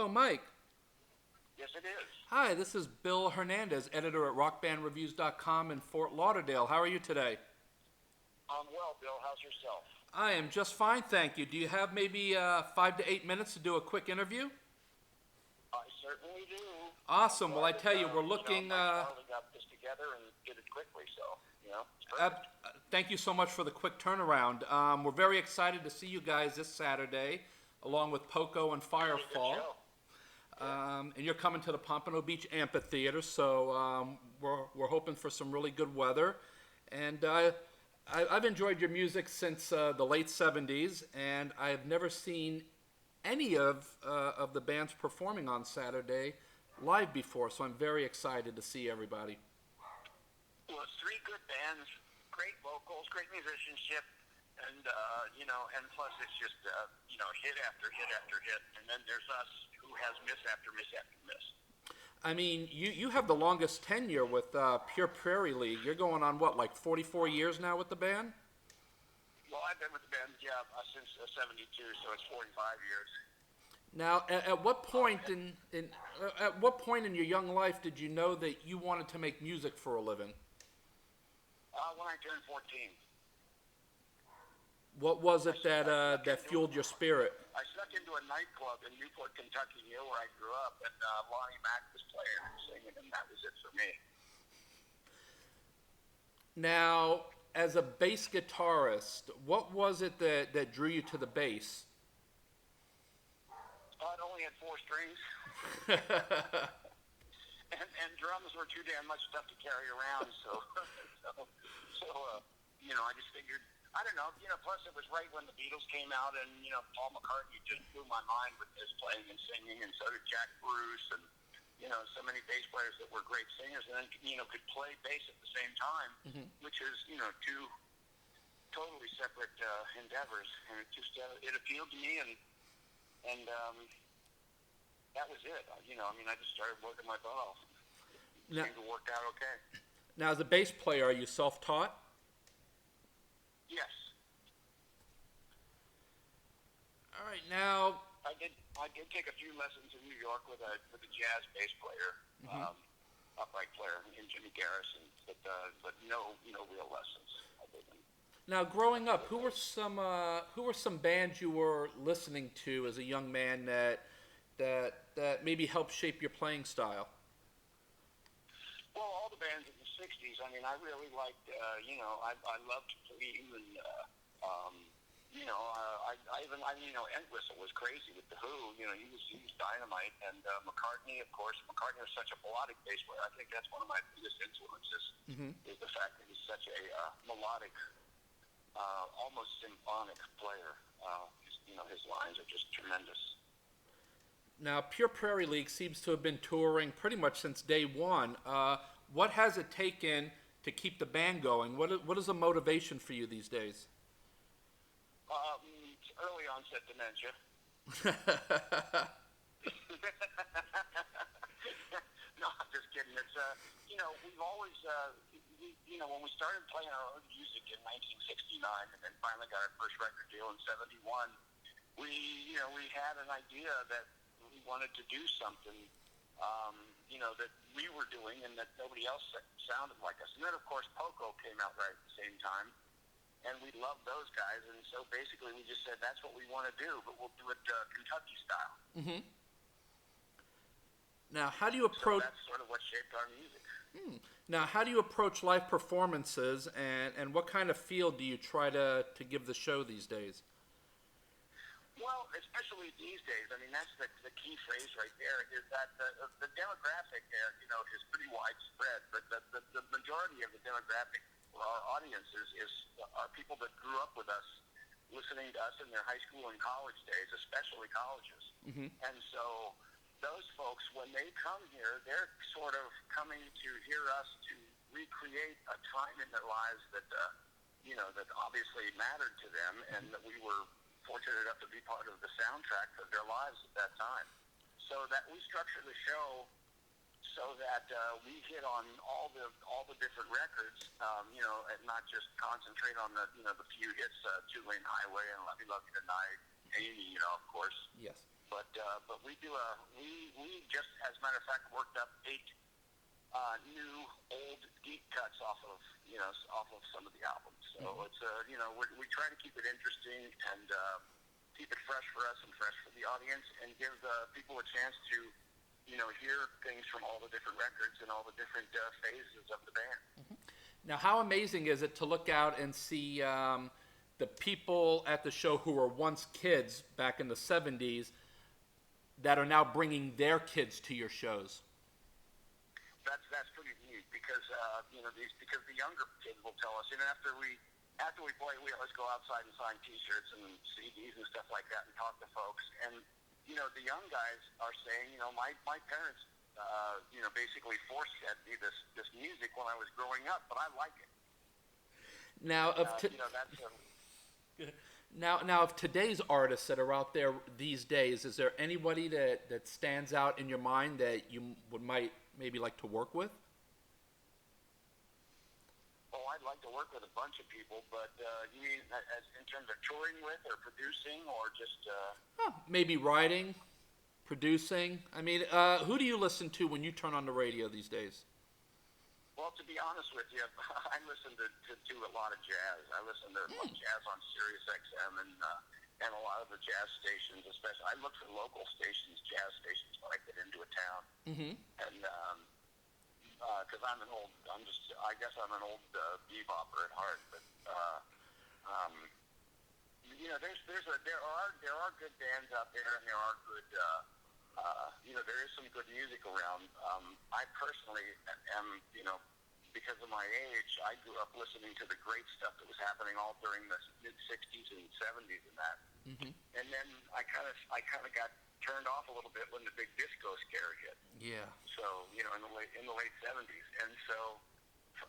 Hello, Mike. Yes, it is. Hi, this is Bill Hernandez, editor at rockbandreviews.com in Fort Lauderdale. How are you today? I'm well, Bill. How's yourself? I am just fine, thank you. Do you have maybe 5 to 8 minutes to do a quick interview? I certainly do. Awesome. Well, I Glad tell you, we're that looking. Mike Reilly got this together and did it quickly, so, it's Uh, perfect. Thank you so much for the quick turnaround. We're very excited to see you guys this Saturday, along with Poco and Really good Firefall. show. And you're coming to the Pompano Beach Amphitheater, so we're hoping for some really good weather. And I've enjoyed your music since the late '70s, and I've never seen any of the bands performing on Saturday live before, so I'm very excited to see everybody. Well, it's three good bands, great vocals, great musicianship, and, and plus it's just, hit after hit after hit. And then there's us who has miss after miss after miss. I mean, you have the longest tenure with Pure Prairie League. You're going on what, like 44 years now with the band? Well, I've been with the band, since '72, so it's 45 years. Now, at what point at what point in your young life did you know that you wanted to make music for a living? When I turned 14. What was it that fueled your spirit? I snuck into a nightclub in Newport, Kentucky, near where I grew up, and Lonnie Mack was playing and singing, and that was it for me. Now, as a bass guitarist, what was it that drew you to the bass? It only had four strings, and drums were too damn much stuff to carry around, so I just figured, I don't know, plus it was right when the Beatles came out, and, Paul McCartney just blew my mind with his playing and singing, and so did Jack Bruce, and, so many bass players that were great singers, and then, could play bass at the same time, which is, two totally separate endeavors, and it just, it appealed to me, and that was it. I just started working my butt off. It seemed to work out okay. Now, as a bass player, are you self-taught? Yes. All right, now. I did take a few lessons in New York with a jazz bass player, upright player, in Jimmy Garrison, but no real lessons. Now, growing up, who were some bands you were listening to as a young man that maybe helped shape your playing style? Well, all the bands in the '60s. I really liked. I loved Cream, and Entwistle was crazy with the Who. He was dynamite, and McCartney, of course. McCartney was such a melodic bass player. I think that's one of my biggest influences. Is the fact that he's such a melodic, almost symphonic player. His lines are just tremendous. Now, Pure Prairie League seems to have been touring pretty much since day one. What has it taken to keep the band going? What is the motivation for you these days? Early onset dementia. No, I'm just kidding. It's we've always when we started playing our own music in 1969, and then finally got our first record deal in '71, we had an idea that we wanted to do something, that we were doing and that nobody else sounded like us. And then, of course, Poco came out right at the same time, and we loved those guys. And so basically we just said, that's what we want to do, but we'll do it Kentucky style. Mm-hmm. Now, how do you approach... So that's sort of what shaped our music. Now, how do you approach live performances, and what kind of feel do you try to give the show these days? Well, especially these days, that's the key phrase right there, is that the demographic there, is pretty widespread, but the majority of the demographic for our audiences are people that grew up with us, listening to us in their high school and college days, especially colleges. And so those folks, when they come here, they're sort of coming to hear us to recreate a time in their lives that, that obviously mattered to them, and that we were fortunate enough to be part of the soundtrack of their lives at that time. So that we structure the show so that we hit on all the different records, and not just concentrate on the few hits, Two Lane Highway and Love You Tonight, Amy, of course. Yes. But we just, as a matter of fact, worked up 8 new old deep cuts off of some of the albums. So it's we try to keep it interesting and keep it fresh for us and fresh for the audience, and give people a chance to hear things from all the different records and all the different phases of the band. Now, how amazing is it to look out and see the people at the show who were once kids back in the 70s that are now bringing their kids to your shows? That's pretty neat because because the younger kids will tell us, after we play, we always go outside and sign T-shirts and CDs and stuff like that and talk to folks. And the young guys are saying, my parents basically force fed me this music when I was growing up, but I like it. Now Now, of today's artists that are out there these days, is there anybody that stands out in your mind that you might maybe like to work with? Oh, I'd like to work with a bunch of people, but you mean as in terms of touring with or producing or just... Maybe writing, producing. I mean, who do you listen to when you turn on the radio these days? Well, to be honest with you, I listen to a lot of jazz. I listen to jazz on Sirius XM and a lot of the jazz stations, especially. I look for local stations, jazz stations, when I get into a town. And because I guess I'm an old bebopper at heart. But there are good bands out there, and there are good. There is some good music around. I personally am, because of my age, I grew up listening to the great stuff that was happening all during the mid-'60s and '70s and that. And then I kind of got turned off a little bit when the big disco scare hit. Yeah. So, in the late '70s. And so,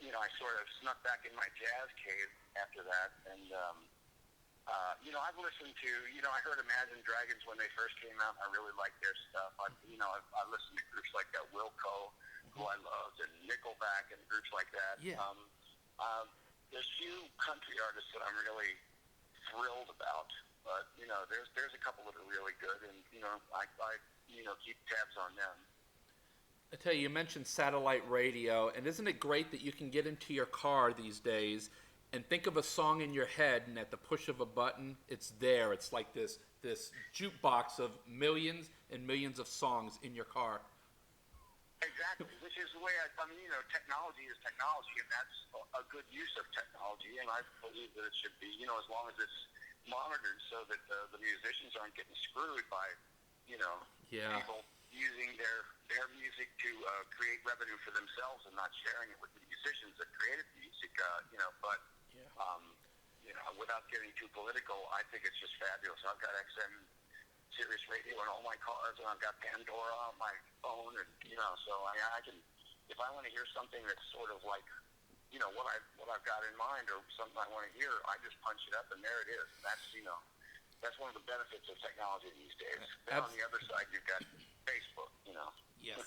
I sort of snuck back in my jazz cave after that. And, I've listened to, I heard Imagine Dragons when they first came out. I really liked their stuff. I listened to groups like that, Wilco, who I loved, and Nickelback and groups like that. Yeah. There's few country artists that I'm really thrilled about, but there's a couple that are really good, and I keep tabs on them. I tell you, you mentioned satellite radio, and isn't it great that you can get into your car these days and think of a song in your head, and at the push of a button, it's there. It's like this jukebox of millions and millions of songs in your car. Exactly, which is the way technology is technology, and that's a good use of technology, and I believe that it should be, as long as it's monitored so that the musicians aren't getting screwed by, people using their music to create revenue for themselves and not sharing it with the musicians that created the music, without getting too political, I think it's just fabulous. I've got XM Sirius Radio in all my cars, and I've got Pandora on my phone, and so I can, if I want to hear something that's sort of like, what I've got in mind or something I want to hear, I just punch it up, and there it is. And that's one of the benefits of technology these days. Then on the other side, you've got Facebook. Yes.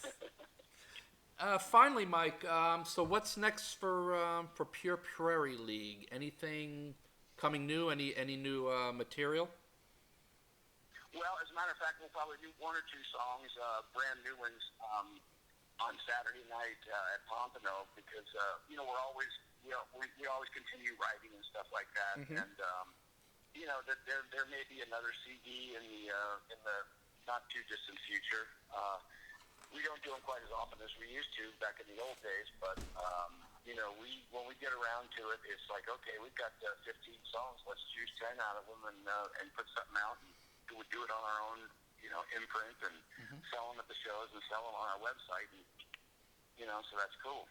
Finally, Mike. So what's next for Pure Prairie League? Anything coming new? Any new material? Well, as a matter of fact, we'll probably do 1 or 2 songs, brand new ones, on Saturday night at Pompano, because we always continue writing and stuff like that, and that there may be another CD in the not too distant future. We don't do them quite as often as we used to back in the old days, but when we get around to it, it's like, okay, we've got 15 songs, let's choose 10 out of them and put something out, and we do it on our own, imprint, and sell them at the shows and sell them on our website, and so that's cool.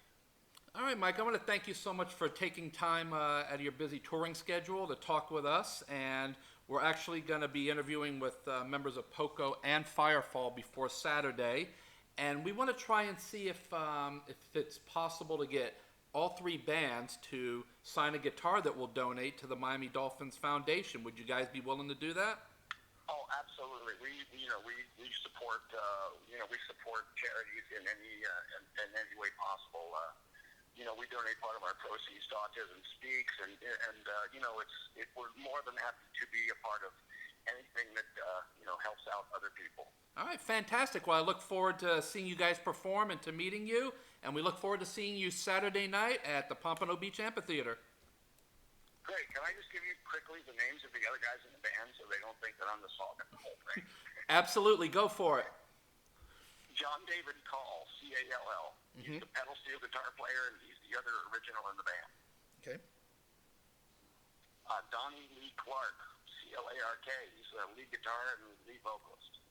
All right, Mike, I want to thank you so much for taking time out of your busy touring schedule to talk with us, and we're actually going to be interviewing with members of Poco and Firefall before Saturday, and we want to try and see if it's possible to get all 3 bands to sign a guitar that we'll donate to the Miami Dolphins Foundation. Would you guys be willing to do that? Oh, absolutely. We support we support charities in any way possible. We donate part of our proceeds to Autism Speaks, and we're more than happy to be a part of anything that helps out other people. All right, fantastic. Well, I look forward to seeing you guys perform and to meeting you, and we look forward to seeing you Saturday night at the Pompano Beach Amphitheater. Great. Can I just give you quickly the names of the other guys in the band so they don't think that I'm the song and the whole thing? Absolutely, go for it. John David Call, C-A-L-L. He's the pedal steel guitar player, and he's the other original in the band. Okay. Donnie Lee Clark, C-L-A-R-K. He's the lead guitar and lead vocalist.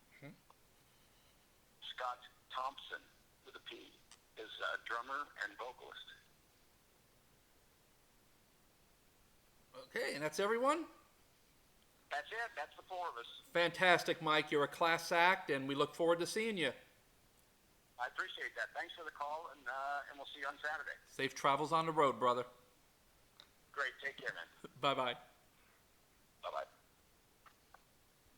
Scott Thompson, with a P, is drummer and vocalist. Okay, and that's everyone? That's it. That's the four of us. Fantastic, Mike. You're a class act, and we look forward to seeing you. I appreciate that. Thanks for the call, and we'll see you on Saturday. Safe travels on the road, brother. Great. Take care, man. Bye-bye.